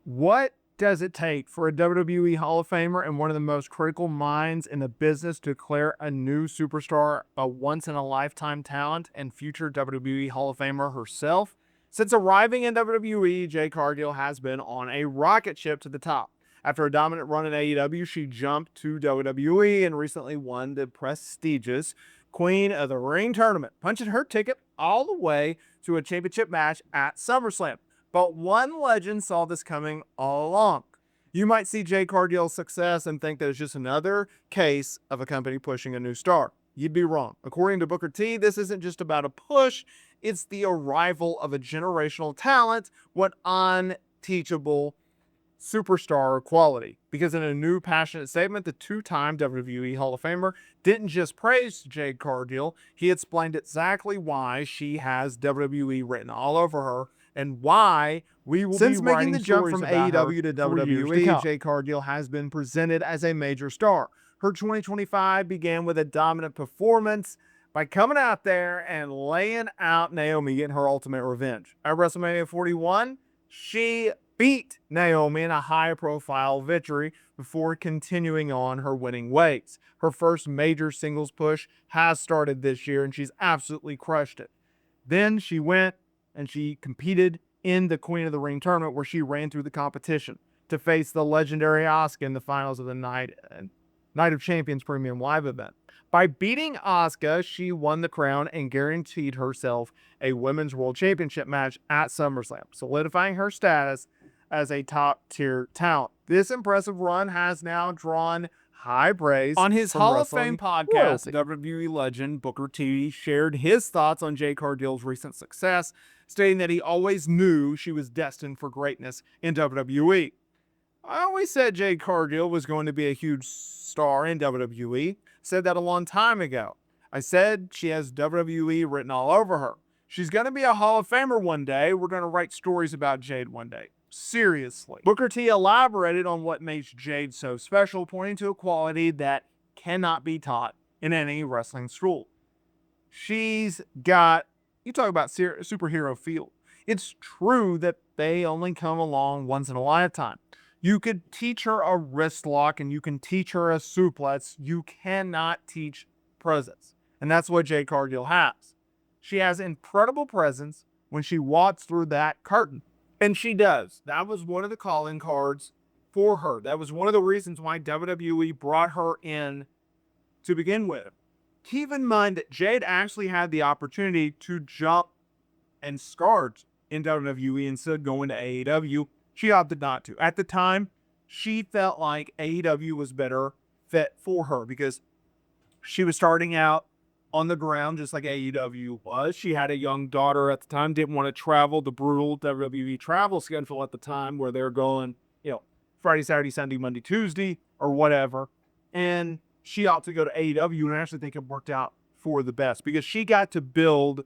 What does it take for a WWE Hall of Famer and one of the most critical minds in the business to declare a new superstar a once-in-a-lifetime talent and future WWE Hall of Famer herself? Since arriving in WWE, Jade Cargill has been on a rocket ship to the top. After a dominant run in AEW, she jumped to WWE and recently won the prestigious Queen of the Ring tournament, punching her ticket all the way to a championship match at SummerSlam. But one legend saw this coming all along. You might see Jade Cargill's success and think that it's just another case of a company pushing a new star. You'd be wrong. According to Booker T, this isn't just about a push, it's the arrival of a generational talent with unteachable superstar quality. Because in a new passionate statement, the two-time WWE Hall of Famer didn't just praise Jade Cargill, he explained exactly why she has WWE written all over her and why we will Since be making writing the jump stories from about AEW her to for years to WWE, come. Jade Cargill has been presented as a major star. Her 2025 began with a dominant performance by coming out there and laying out Naomi, getting her ultimate revenge. At WrestleMania 41, she beat Naomi in a high-profile victory before continuing on her winning ways. Her first major singles push has started this year, and she's absolutely crushed it. Then she went and she competed in the Queen of the Ring tournament where she ran through the competition to face the legendary Asuka in the finals of the Night of Champions Premium Live event. By beating Asuka, she won the crown and guaranteed herself a Women's World Championship match at SummerSlam, solidifying her status as a top-tier talent. This impressive run has now drawn high praise. On his from Hall of wrestling Fame podcast, royalty. WWE legend Booker T shared his thoughts on Jade Cargill's recent success, stating that he always knew she was destined for greatness in WWE. I always said Jade Cargill was going to be a huge star in WWE. Said that a long time ago. I said she has WWE written all over her. She's going to be a Hall of Famer one day. We're going to write stories about Jade one day. Seriously. Booker T elaborated on what makes Jade so special, pointing to a quality that cannot be taught in any wrestling school. She's got, you talk about superhero feel. It's true that they only come along once in a lifetime. You could teach her a wrist lock and you can teach her a suplex. You cannot teach presence. And that's what Jade Cargill has. She has incredible presence when she walks through that curtain. And she does. That was one of the calling cards for her. That was one of the reasons why WWE brought her in to begin with. Keep in mind that Jade actually had the opportunity to jump and start in WWE instead of going to AEW. She opted not to. At the time, she felt like AEW was better fit for her because she was starting out on the ground just like AEW was. She had a young daughter at the time, didn't want to travel the brutal WWE travel schedule at the time where they're going, Friday, Saturday, Sunday, Monday, Tuesday, or whatever. And she opted to go to AEW, and I actually think it worked out for the best because she got to build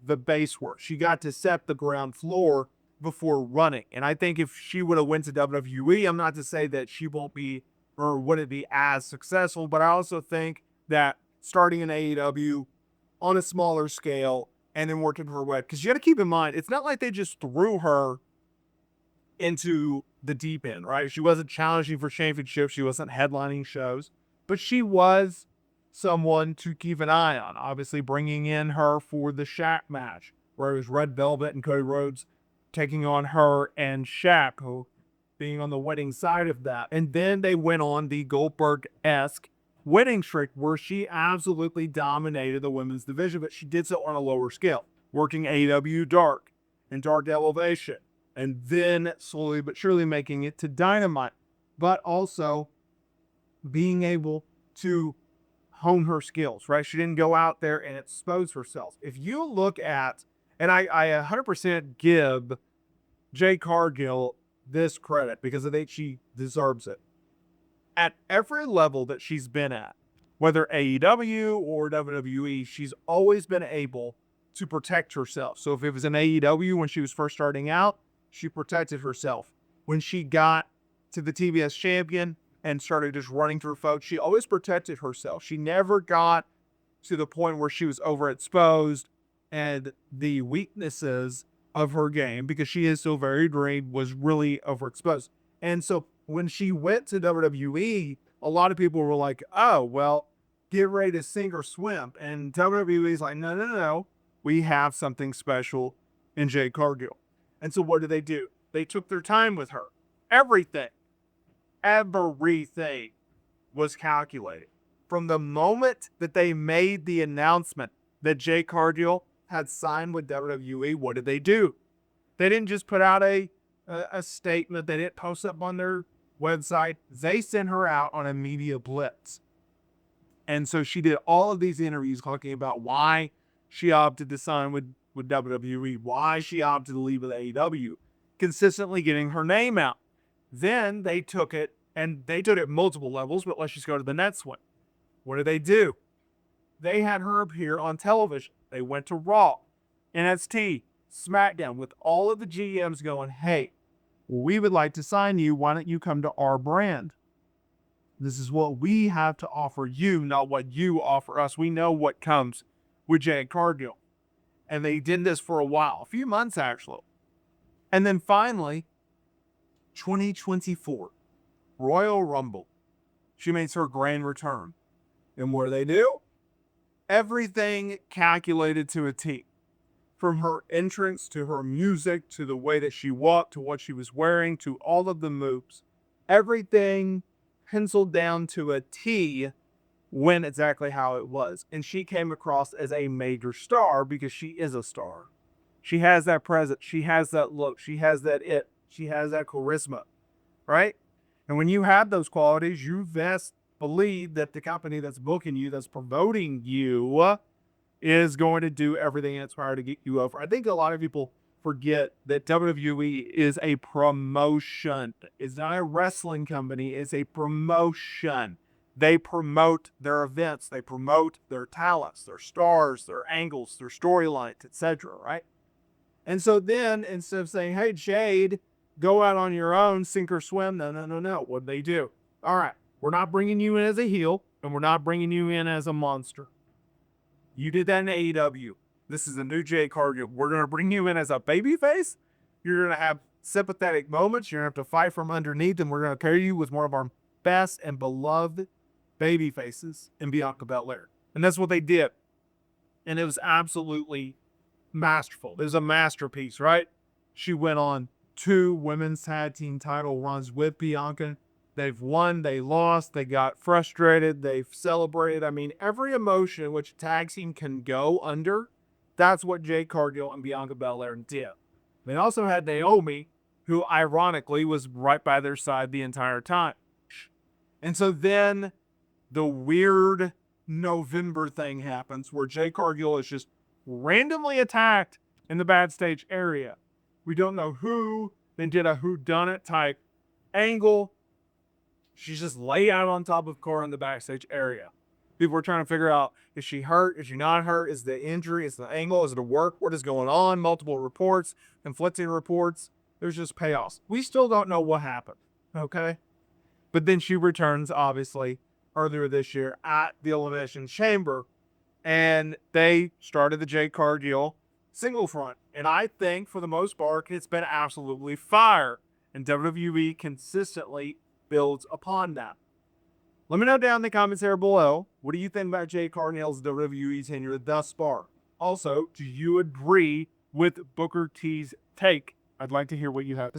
the base work. She got to set the ground floor before running. And I think if she would have went to WWE, I'm not to say that she won't be or wouldn't be as successful, but I also think that starting in AEW on a smaller scale and then working her way, because you got to keep in mind, it's not like they just threw her into the deep end, right? She wasn't challenging for championships. She wasn't headlining shows, but she was someone to keep an eye on. Obviously bringing in her for the Shaq match, where it was Red Velvet and Cody Rhodes taking on her and Shaq, who being on the winning side of that. And then they went on the Goldberg-esque winning streak where she absolutely dominated the women's division, but she did so on a lower scale, working AEW Dark and Dark Elevation, and then slowly but surely making it to Dynamite, but also being able to hone her skills, right? She didn't go out there and expose herself. If you look at, and I 100% give Jade Cargill this credit because I think she deserves it. At every level that she's been at, whether AEW or WWE, she's always been able to protect herself. So if it was in AEW when she was first starting out, she protected herself. When she got to the TBS champion and started just running through folks, she always protected herself. She never got to the point where she was overexposed and the weaknesses of her game because she is so very green, was really overexposed. And so when she went to WWE, a lot of people were like, oh, well, get ready to sink or swim. And WWE's like, no, no, no, no. We have something special in Jade Cargill. And so what do? They took their time with her. Everything was calculated. From the moment that they made the announcement that Jade Cargill had signed with WWE, what did they do? They didn't just put out a statement. They didn't post up on their website. They sent her out on a media blitz. And so she did all of these interviews talking about why she opted to sign with WWE, why she opted to leave with AEW, consistently getting her name out. Then they took it, and they took it multiple levels, but let's just go to the next one. What did they do? They had her appear on television. They went to Raw, NXT, SmackDown, with all of the GMs going, hey, we would like to sign you. Why don't you come to our brand? This is what we have to offer you, not what you offer us. We know what comes with Jade Cargill. And they did this for a while, a few months actually. And then finally, 2024, Royal Rumble. She makes her grand return. And what do? Everything calculated to a T. From her entrance to her music to the way that she walked to what she was wearing to all of the moves. Everything penciled down to a T when exactly how it was. And she came across as a major star because she is a star. She has that presence. She has that look. She has that it. She has that charisma, right? And when you have those qualities, you best believe that the company that's booking you, that's promoting you, is going to do everything in its power to get you over. I think a lot of people forget that WWE is a promotion. It's not a wrestling company. It's a promotion. They promote their events. They promote their talents, their stars, their angles, their storylines, etc., right? And so then, instead of saying, hey, Jade, go out on your own, sink or swim, no. What do? All right, we're not bringing you in as a heel, and we're not bringing you in as a monster. You did that in AEW. This is a new Jade Cargill. We're going to bring you in as a babyface. You're going to have sympathetic moments. You're going to have to fight from underneath, and we're going to carry you with one of our best and beloved baby faces in Bianca Belair. And that's what they did. And it was absolutely masterful. It was a masterpiece, right? She went on 2 women's tag team title runs with Bianca. They've won, they lost, they got frustrated, they've celebrated. I mean, every emotion which a tag team can go under, that's what Jade Cargill and Bianca Belair did. They also had Naomi, who ironically was right by their side the entire time. And so then the weird November thing happens where Jade Cargill is just randomly attacked in the backstage area. We don't know who. They did a whodunit type angle. She's just laid out on top of Cora in the backstage area. People were trying to figure out, is she hurt? Is she not hurt? Is the injury? Is the angle? Is it a work? What is going on? Multiple reports, conflicting reports. There's just chaos. We still don't know what happened, okay? But then she returns, obviously, earlier this year at the Elimination Chamber, and they started the Jade Cargill single front. And I think, for the most part, it's been absolutely fire. And WWE consistently builds upon that. Let me know down in the comments here below, what do you think about Jade Cargill's WWE tenure thus far? Also, do you agree with Booker T's take? I'd like to hear what you have to say.